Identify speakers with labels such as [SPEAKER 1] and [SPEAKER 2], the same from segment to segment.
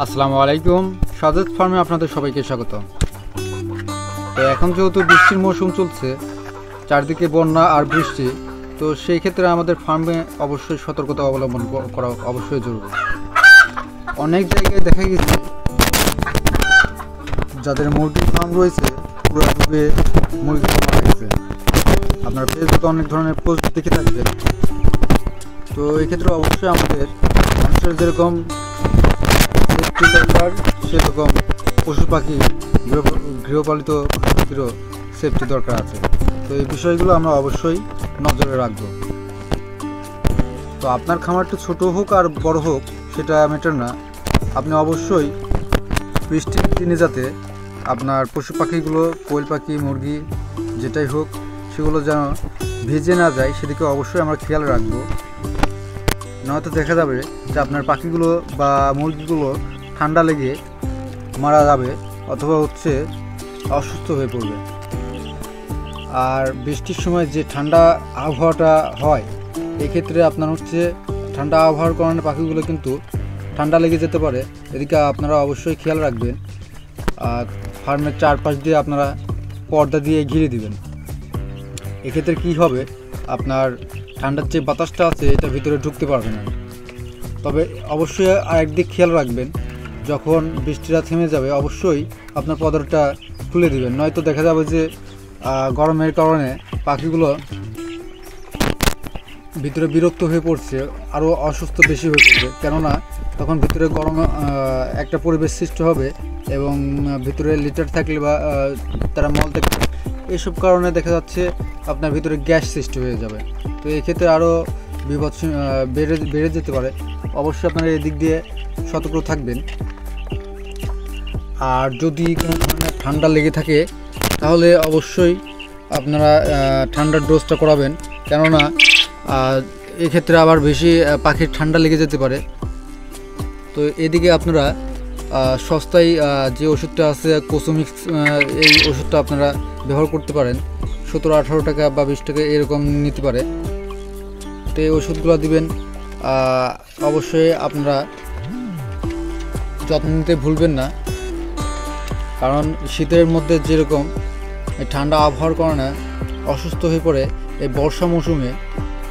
[SPEAKER 1] আসসালামু আলাইকুম, সাজেদ ফার্মে আপনাদের সবাইকে স্বাগত। তো এখন যেহেতু বৃষ্টির মৌসুম চলছে, চারদিকে বন্যা আর বৃষ্টি, তো সেই ক্ষেত্রে আমাদের ফার্মে অবশ্যই সতর্কতা অবলম্বন করা অবশ্যই জরুরি। অনেক জায়গায় দেখা গেছে যাদের মুরগির ফার্ম রয়েছে পুরো ডুবে মুরগি মারা গেছে। আপনারা ফেসবুকে অনেক ধরনের পোস্ট দেখে থাকবেন। তো এই ক্ষেত্রে অবশ্যই আমাদের মানুষের যেরকম সেফটি দরকার, সেরকম পশু পাখি গৃহপালিত পাখিরও সেফটি দরকার আছে। তো এই বিষয়গুলো আমরা অবশ্যই নজরে রাখব। তো আপনার খামারটা ছোট হোক আর বড় হোক সেটা ম্যাটার না, আপনি অবশ্যই বৃষ্টির দিনে যাতে আপনার পশু পাখিগুলো, কোয়েল পাখি, মুরগি যেটাই হোক, সেগুলো যেন ভিজে না যায় সেদিকে অবশ্যই আমরা খেয়াল রাখবো। নয়তো দেখা যাবে যে আপনার পাখিগুলো বা মুরগিগুলো ঠান্ডা লেগে মারা যাবে অথবা অসুস্থ হয়ে পড়বে। আর বৃষ্টির সময় যে ঠান্ডা আবহাওয়াটা হয়, এক্ষেত্রে আপনার ঠান্ডা আবহাওয়ার কারণে পাখিগুলো কিন্তু ঠান্ডা লেগে যেতে পারে। এদিকে আপনারা অবশ্যই খেয়াল রাখবেন। আর ফার্মের চারপাশ দিয়ে আপনারা পর্দা দিয়ে ঘিরে দিবেন। এক্ষেত্রে কি হবে, আপনার ঠান্ডার যে বাতাসটা আছে এটা ভিতরে ঢুকতে পারবে না। তবে অবশ্যই আরেকদিক খেয়াল রাখবেন, যখন বৃষ্টিটা থেমে যাবে অবশ্যই আপনার পর্দাটা খুলে দিবেন। নয়তো দেখা যাবে যে গরমের কারণে পাখিগুলো ভিতরে বিরক্ত হয়ে পড়ছে, আরও অসুস্থ বেশি হয়ে পড়বে। কেননা তখন ভিতরে গরম একটা পরিবেশ সৃষ্টি হবে এবং ভিতরে লিটার থাকলে বা তারা মল থাকলে এইসব কারণে দেখা যাচ্ছে আপনার ভিতরে গ্যাস সৃষ্টি হয়ে যাবে। তো এক্ষেত্রে আরও বিপদ বেড়ে যেতে পারে। অবশ্যই আপনারা এদিক দিয়ে সতর্ক থাকবেন। আর যদি কোনো ধরনের ঠান্ডা লেগে থাকে তাহলে অবশ্যই আপনারা ঠান্ডার ডোজটা করাবেন। কেননা এক্ষেত্রে আবার বেশি পাখির ঠান্ডা লেগে যেতে পারে। তো এদিকে আপনারা সস্তায় যে ওষুধটা আছে কোসোমিক্স, এই ওষুধটা আপনারা ব্যবহার করতে পারেন। 17-18 টাকা বা 20 টাকা এরকম নিতে পারে। তো এই ওষুধগুলো দিবেন। অবশ্যই আপনারা যত্ন নিতে ভুলবেন না, কারণ শীতের মধ্যে যেরকম এই ঠান্ডা আবহাওয়ার কারণে অসুস্থ হয়ে পড়ে, এই বর্ষা মৌসুমে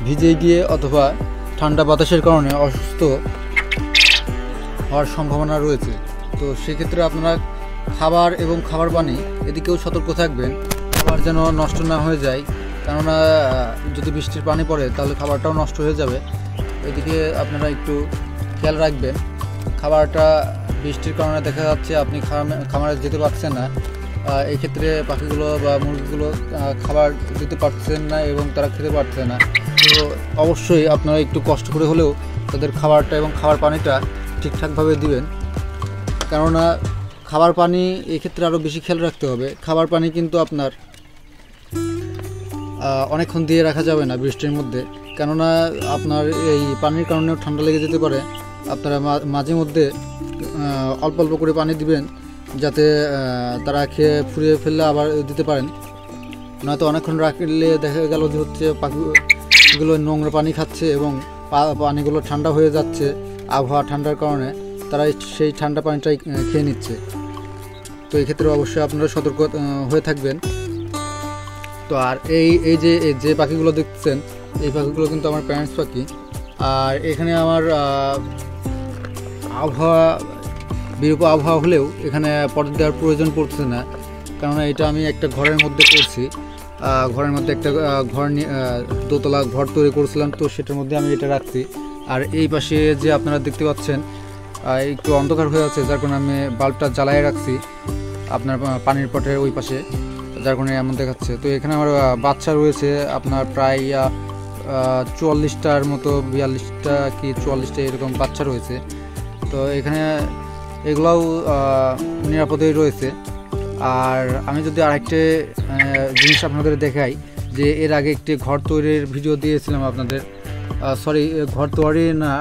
[SPEAKER 1] ভিজে গিয়ে অথবা ঠান্ডা বাতাসের কারণে অসুস্থ হওয়ার সম্ভাবনা রয়েছে। তো সেক্ষেত্রে আপনারা খাবার এবং খাবার পানি এদিকেও সতর্ক থাকবেন, খাবার যেন নষ্ট না হয়ে যায়। কেননা যদি বৃষ্টির পানি পড়ে তাহলে খাবারটাও নষ্ট হয়ে যাবে। এদিকে আপনারা একটু খেয়াল রাখবেন। খাবারটা বৃষ্টির কারণে দেখা যাচ্ছে আপনি খামারে যেতে পারছেন না, এই ক্ষেত্রে পাখিগুলো বা মুরগিগুলো খাবার দিতে পারছেন না এবং তারা খেতে পারছে না। তো অবশ্যই আপনারা একটু কষ্ট করে হলেও তাদের খাবারটা এবং খাবার পানিটা ঠিকঠাকভাবে দিবেন। কেননা খাবার পানি এক্ষেত্রে আরও বেশি খেয়াল রাখতে হবে। খাবার পানি কিন্তু আপনার অনেকক্ষণ দিয়ে রাখা যাবে না বৃষ্টির মধ্যে, কেননা আপনার এই পানির কারণেও ঠান্ডা লেগে যেতে পারে। আপনারা মাঝে মধ্যে অল্প অল্প করে পানি দিবেন, যাতে তারা খেয়ে ফুরিয়ে ফেললে আবার দিতে পারেন। নয়তো অনেকক্ষণ রাখলে দেখা গেল যে পাখিগুলো নোংরা পানি খাচ্ছে এবং পানিগুলো ঠান্ডা হয়ে যাচ্ছে আবহাওয়া ঠান্ডার কারণে, তারা সেই ঠান্ডা পানিটাই খেয়ে নিচ্ছে। তো এই ক্ষেত্রে অবশ্যই আপনারা সতর্ক হয়ে থাকবেন। তো আর এই যে পাখিগুলো দেখছেন, এই পাখিগুলো কিন্তু আমার প্যারেন্টস পাখি। আর এখানে আমার বিরূপ আবহাওয়া হলেও এখানে পর্দা দেওয়ার প্রয়োজন পড়ছে না, কেননা এটা আমি একটা ঘরের মধ্যে করছি। ঘরের মধ্যে একটা দোতলা ঘর তৈরি করেছিলাম, তো সেটার মধ্যে আমি এটা রাখছি। আর এই পাশে যে আপনারা দেখতে পাচ্ছেন একটু অন্ধকার হয়ে আছে, যার কারণে আমি বাল্বটা জ্বালায় রাখছি আপনার পানির পটের ওই পাশে, যার কারণে এমন দেখাচ্ছে। তো এখানে আমার বাচ্চা রয়েছে আপনার প্রায় 44টার মতো, 42টা কি 44টা এরকম বাচ্চা রয়েছে। তো এখানে এগুলাও নিরাপদেই রয়েছে। আর আমি যদি আরেকটা জিনিস আপনাদের দেখাই, যে এর আগে একটি ঘর তৈরির ভিডিও দিয়েছিলাম আপনাদের, ঘর তৈরি না,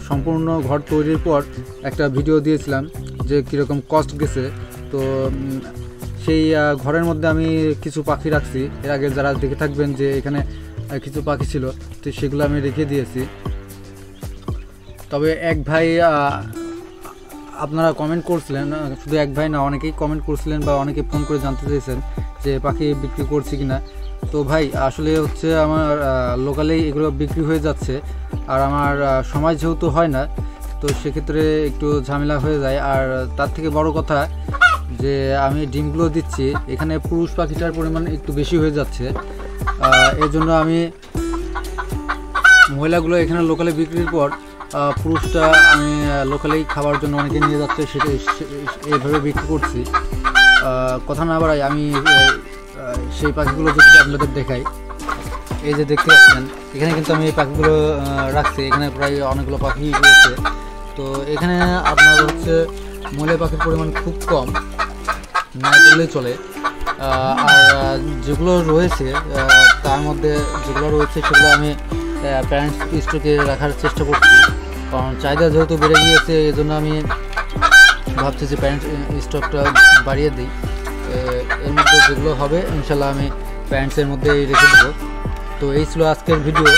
[SPEAKER 1] সম্পূর্ণ ঘর তৈরির পর একটা ভিডিও দিয়েছিলাম যে কীরকম কস্ট গেছে। তো সেই ঘরের মধ্যে আমি কিছু পাখি রাখছি। এর আগে যারা দেখে থাকবেন যে এখানে কিছু পাখি ছিল, তো সেগুলো আমি রেখে দিয়েছি। তবে এক ভাই আপনারা কমেন্ট করছিলেন, শুধু এক ভাই না অনেকেই কমেন্ট করছিলেন বা অনেকে ফোন করে জানতে চেয়েছেন যে পাখি বিক্রি করছি কিনা। তো ভাই আসলে হচ্ছে আমার লোকালেই এগুলো বিক্রি হয়ে যাচ্ছে, আর আমার সময় যেহেতু হয় না, তো সেক্ষেত্রে একটু ঝামেলা হয়ে যায়। আর তার থেকে বড় কথা যে আমি ডিমগুলো দিচ্ছি, এখানে পুরুষ পাখিটার পরিমাণ একটু বেশি হয়ে যাচ্ছে। এর জন্য আমি মহিলাগুলো এখানে লোকালে বিক্রির পর পুরুষটা আমি লোকালেই খাবার জন্য অনেকে নিয়ে যাচ্ছে, সেটা এইভাবে বিক্রি করছি। কথা না বাড়াই আমি সেই পাখিগুলো যদি আপনাদের দেখাই, এই যে দেখতে পাচ্ছেন এখানে কিন্তু আমি এই পাখিগুলো রাখছি, এখানে প্রায় অনেকগুলো পাখি রয়েছে। তো এখানে আপনার হচ্ছে মহিলা পাখির পরিমাণ খুব কম, না বললেই চলে। আর যেগুলো রয়েছে তার মধ্যে যেগুলো রয়েছে সেগুলো আমি প্যারেন্টস স্টকে রাখার চেষ্টা করছি, কারণ চাহিদা যেহেতু বেড়ে গিয়েছে, এই জন্য আমি ভাবছি যে প্যারেন্টস স্টকটা বাড়িয়ে দিই। এর মধ্যে যেগুলো হবে ইনশাল্লাহ আমি প্যারেন্টসের মধ্যেই রেখে দেবো। তো এই ছিল আজকের ভিডিও।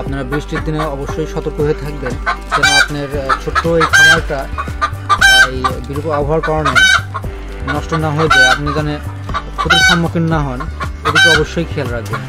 [SPEAKER 1] আপনারা বৃষ্টির দিনে অবশ্যই সতর্ক হয়ে থাকবেন, যেন আপনার ছোট্ট এই খামারটা এই বিরূপ আবহাওয়ার কারণে নষ্ট না হয়ে যায়, আপনি যেন ক্ষতির সম্মুখীন না হন, এদিকে অবশ্যই খেয়াল রাখবেন।